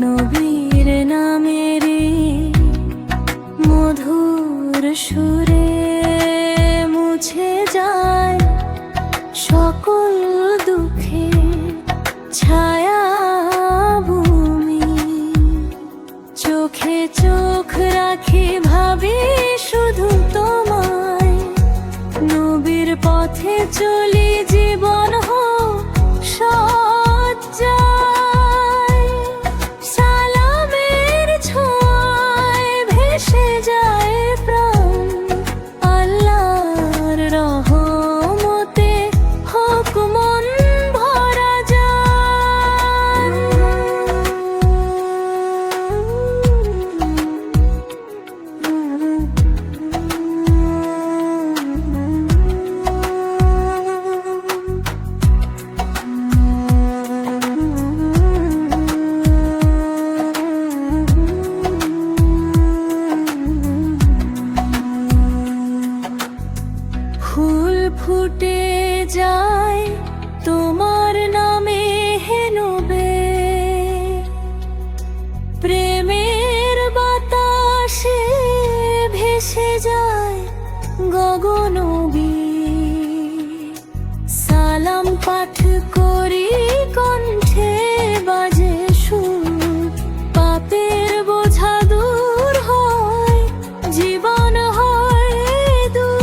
নবীর নামের মধুর সুরে মুছে যায় সকল দুঃখে ছায়া ভূমি। চোখে চোখ রাখি ভাবি শুধু তোমায়, নবীর পথে চলি জীবন হোক সজ্জায়। সালামের ছোঁয়ায় ভেসে যায় প্রাণ, আল্লাহর রহমতে হোক মন ভরা যায়। ফুল ফুটে যায় তোমার নামে হে নবে, প্রেমের বাতাসে ভেসে যায় গগনবী। সালাম পাঠ করি কণ্ঠে বাজে সুর, পাপের বোঝা দূর হয় জীবন হয় দূর।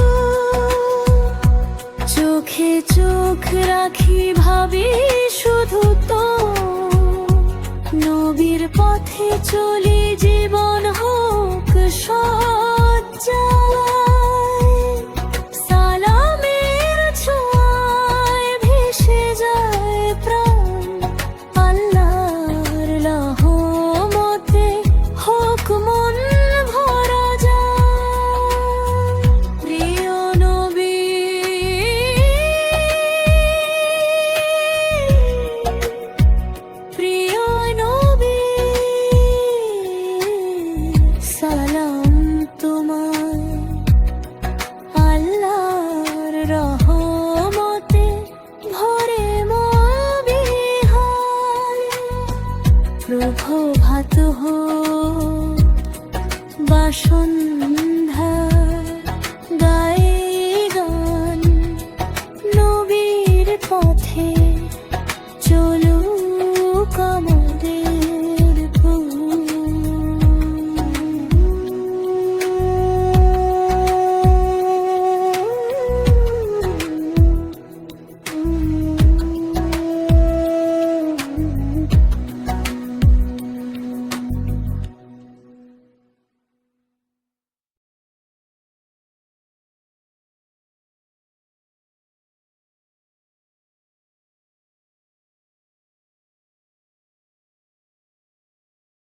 চোখে চোখ রাখি ভাবি শুধু তো, নবীর পথে চলি জীবন হোক সজ্জায়। সালামের ছোঁয়ায় ভেসে যায় প্রাণ, আল্লাহর রহমতে হোক মন ভরা যায়। প্রিয় নবী, প্রিয় নবী, সালাম তোমায়, আল্লাহর রহমতে ভরে মবিহার। প্রভাত হোক বা সন্ধ্যা,